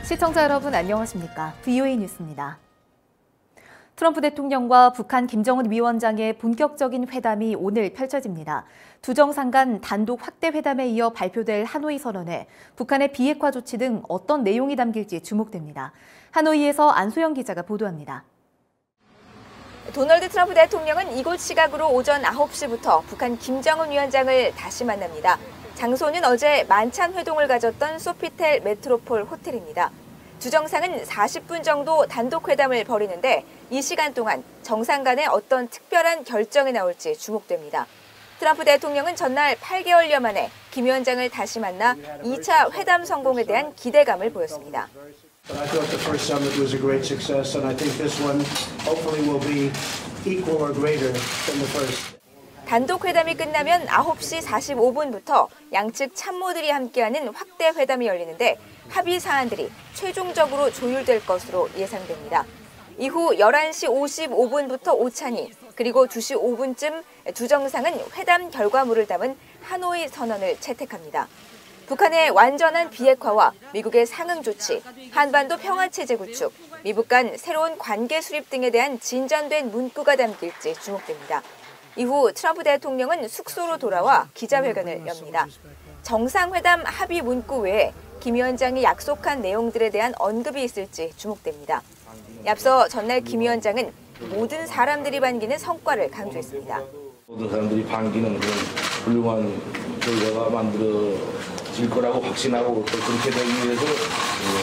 시청자 여러분 안녕하십니까? VOA 뉴스입니다. 트럼프 대통령과 북한 김정은 위원장의 본격적인 회담이 오늘 펼쳐집니다. 두 정상 간 단독 확대 회담에 이어 발표될 하노이 선언에 북한의 비핵화 조치 등 어떤 내용이 담길지 주목됩니다. 하노이에서 안소영 기자가 보도합니다. 도널드 트럼프 대통령은 이곳 시각으로 오전 9시부터 북한 김정은 위원장을 다시 만납니다. 장소는 어제 만찬 회동을 가졌던 소피텔 메트로폴 호텔입니다. 두 정상은 40분 정도 단독 회담을 벌이는데 이 시간 동안 정상 간에 어떤 특별한 결정이 나올지 주목됩니다. 트럼프 대통령은 전날 8개월여 만에 김 위원장을 다시 만나 2차 회담 성공에 대한 기대감을 보였습니다. I thought the first summit was a great success, and I think this one hopefully will be equal or greater than the first. 단독 회담이 끝나면 9시 45분부터 양측 참모들이 함께하는 확대 회담이 열리는데 합의 사안들이 최종적으로 조율될 것으로 예상됩니다. 이후 11시 55분부터 오찬이, 그리고 2시 5분쯤 두 정상은 회담 결과물을 담은 하노이 선언을 채택합니다. 북한의 완전한 비핵화와 미국의 상응 조치, 한반도 평화체제 구축, 미국 간 새로운 관계 수립 등에 대한 진전된 문구가 담길지 주목됩니다. 이후 트럼프 대통령은 숙소로 돌아와 기자회견을 엽니다. 정상회담 합의 문구 외에 김 위원장이 약속한 내용들에 대한 언급이 있을지 주목됩니다. 앞서 전날 김 위원장은 모든 사람들이 반기는 성과를 강조했습니다. 모든 사람들이 반기는 그런 훌륭한 결과가 만들어질 거라고 확신하고 또 그렇게 되기 위해서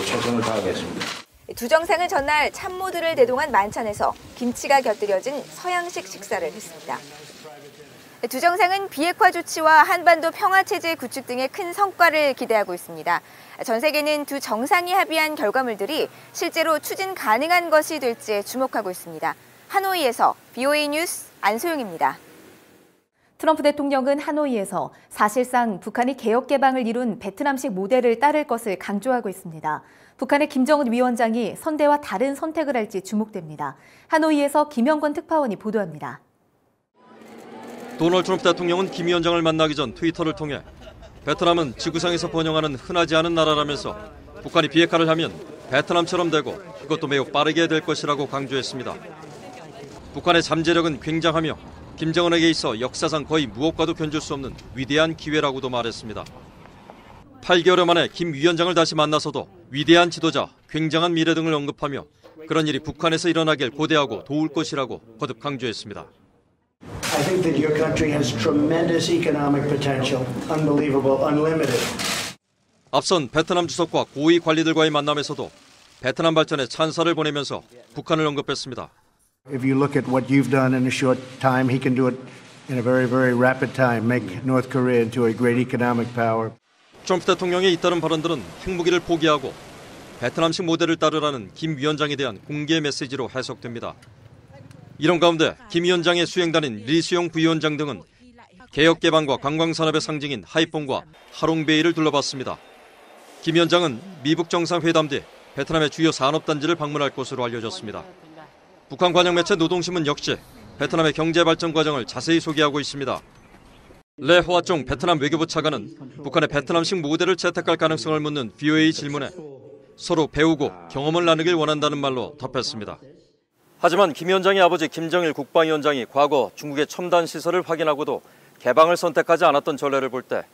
최선을 다하겠습니다. 두 정상은 전날 참모들을 대동한 만찬에서 김치가 곁들여진 서양식 식사를 했습니다. 두 정상은 비핵화 조치와 한반도 평화체제 구축 등의 큰 성과를 기대하고 있습니다. 전 세계는 두 정상이 합의한 결과물들이 실제로 추진 가능한 것이 될지 주목하고 있습니다. 하노이에서 VOA 뉴스 안소영입니다. 트럼프 대통령은 하노이에서 사실상 북한이 개혁 개방을 이룬 베트남식 모델을 따를 것을 강조하고 있습니다. 북한의 김정은 위원장이 선대와 다른 선택을 할지 주목됩니다. 하노이에서 김영권 특파원이 보도합니다. 도널드 트럼프 대통령은 김 위원장을 만나기 전 트위터를 통해 베트남은 지구상에서 번영하는 흔하지 않은 나라라면서 북한이 비핵화를 하면 베트남처럼 되고 그것도 매우 빠르게 될 것이라고 강조했습니다. 북한의 잠재력은 굉장하며 김정은에게 있어 역사상 거의 무엇과도 견줄 수 없는 위대한 기회라고도 말했습니다. 8개월 만에 김 위원장을 다시 만나서도 위대한 지도자, 굉장한 미래 등을 언급하며 그런 일이 북한에서 일어나길 고대하고 도울 것이라고 거듭 강조했습니다. I think that your country has tremendous economic potential, unbelievable, unlimited. 앞선 베트남 주석과 고위 관리들과의 만남에서도 베트남 발전에 찬사를 보내면서 북한을 언급했습니다. If you look at what you've done in a short time, he can do it in a very, very rapid time, make North Korea into a great economic power. 트럼프 대통령의 잇따른 발언들은 핵무기를 포기하고 베트남식 모델을 따르라는 김 위원장에 대한 공개 메시지로 해석됩니다. 이런 가운데 김 위원장의 수행단인 리수용 부위원장 등은 개혁 개방과 관광 산업의 상징인 하이퐁과 하롱베이를 둘러봤습니다. 김 위원장은 미북 정상회담 뒤 베트남의 주요 산업단지를 방문할 것으로 알려졌습니다. 북한 관영 매체 노동신문 역시 베트남의 경제 발전 과정을 자세히 소개하고 있습니다. 레 호아종 베트남 외교부 차관은 북한의 베트남식 모델을 채택할 가능성을 묻는 VOA 질문에 서로 배우고 경험을 나누길 원한다는 말로 답했습니다. 하지만 김 위원장의 아버지 김정일 국방위원장이 과거 중국의 첨단 시설을 확인하고도 개방을 선택하지 않았던 전례를 볼 때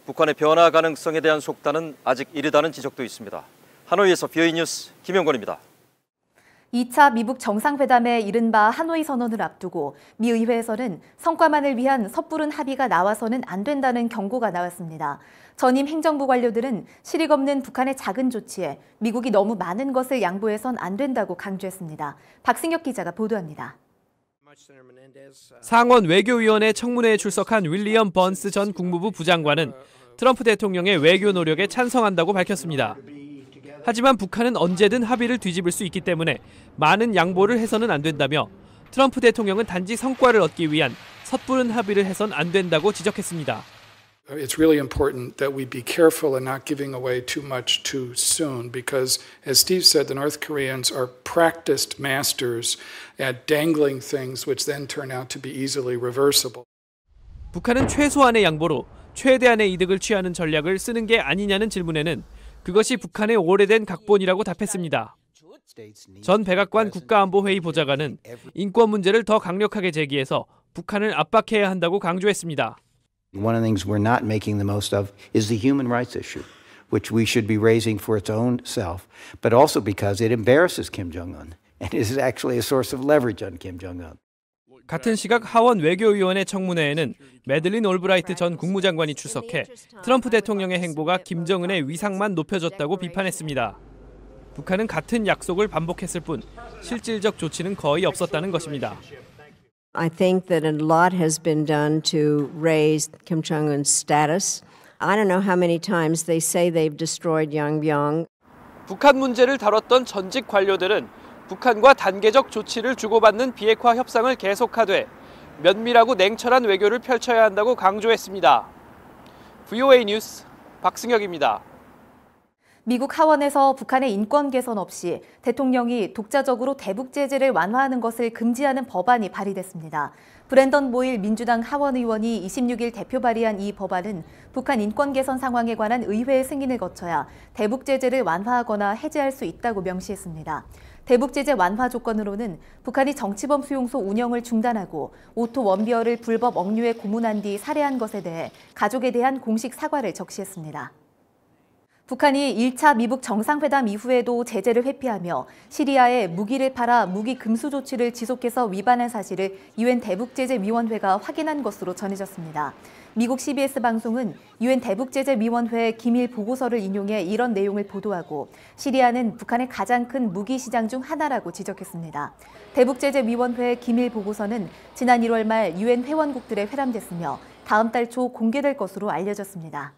북한의 변화 가능성에 대한 속단은 아직 이르다는 지적도 있습니다. 하노이에서 VOA 뉴스 김영권입니다. 2차 미북 정상회담의 이른바 하노이 선언을 앞두고 미 의회에서는 성과만을 위한 섣부른 합의가 나와서는 안 된다는 경고가 나왔습니다. 전임 행정부 관료들은 실익 없는 북한의 작은 조치에 미국이 너무 많은 것을 양보해선 안 된다고 강조했습니다. 박승혁 기자가 보도합니다. 상원 외교위원회 청문회에 출석한 윌리엄 번스 전 국무부 부장관은 트럼프 대통령의 외교 노력에 찬성한다고 밝혔습니다. 하지만 북한은 언제든 합의를 뒤집을 수 있기 때문에 많은 양보를 해서는 안 된다며 트럼프 대통령은 단지 성과를 얻기 위한 섣부른 합의를 해선 안 된다고 지적했습니다. It's really important that we be careful in not giving away too much too soon because, as Steve said, the North Koreans are practiced masters at dangling things which then turn out to be easily reversible. 북한은 최소한의 양보로 최대한의 이득을 취하는 전략을 쓰는 게 아니냐는 질문에는 그것이 북한의 오래된 각본이라고 답했습니다. 전 백악관 국가안보회의 보좌관은 인권 문제를 더 강력하게 제기해서 북한을 압박해야 한다고 강조했습니다. One of the things we're not making the most of is the human rights issue, which we should be raising for its own self, but also because it embarrasses Kim Jong-un and is actually a source of leverage on Kim Jong-un. 같은 시각 하원 외교위원회 청문회에는 매들린 올브라이트 전 국무장관이 출석해 트럼프 대통령의 행보가 김정은의 위상만 높여줬다고 비판했습니다. 북한은 같은 약속을 반복했을 뿐 실질적 조치는 거의 없었다는 것입니다. I think that a lot has been done to raise Kim Jong-un's status. I don't know how many times they say they've destroyed Yangbyon. 북한 문제를 다뤘던 전직 관료들은 북한과 단계적 조치를 주고받는 비핵화 협상을 계속하되 면밀하고 냉철한 외교를 펼쳐야 한다고 강조했습니다. VOA 뉴스 박승혁입니다. 미국 하원에서 북한의 인권 개선 없이 대통령이 독자적으로 대북 제재를 완화하는 것을 금지하는 법안이 발의됐습니다. 브랜던 보일 민주당 하원 의원이 26일 대표 발의한 이 법안은 북한 인권 개선 상황에 관한 의회의 승인을 거쳐야 대북 제재를 완화하거나 해제할 수 있다고 명시했습니다. 대북 제재 완화 조건으로는 북한이 정치범 수용소 운영을 중단하고 오토 원비어를 불법 억류에 고문한 뒤 살해한 것에 대해 가족에 대한 공식 사과를 적시했습니다. 북한이 1차 미북 정상회담 이후에도 제재를 회피하며 시리아에 무기를 팔아 무기 금수 조치를 지속해서 위반한 사실을 유엔 대북제재위원회가 확인한 것으로 전해졌습니다. 미국 CBS 방송은 유엔 대북제재위원회 기밀 보고서를 인용해 이런 내용을 보도하고 시리아는 북한의 가장 큰 무기 시장 중 하나라고 지적했습니다. 대북제재위원회 기밀 보고서는 지난 1월 말 유엔 회원국들에 회람됐으며 다음 달 초 공개될 것으로 알려졌습니다.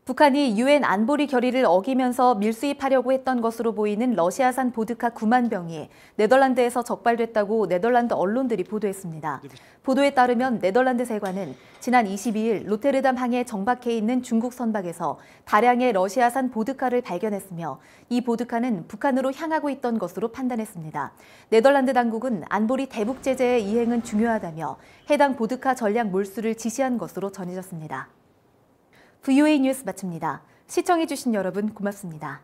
북한이 유엔 안보리 결의를 어기면서 밀수입하려고 했던 것으로 보이는 러시아산 보드카 9만 병이 네덜란드에서 적발됐다고 네덜란드 언론들이 보도했습니다. 보도에 따르면 네덜란드 세관은 지난 22일 로테르담 항에 정박해 있는 중국 선박에서 다량의 러시아산 보드카를 발견했으며 이 보드카는 북한으로 향하고 있던 것으로 판단했습니다. 네덜란드 당국은 안보리 대북 제재의 이행은 중요하다며 해당 보드카 전량 몰수를 지시한 것으로 전해졌습니다. VOA 뉴스 마칩니다. 시청해주신 여러분 고맙습니다.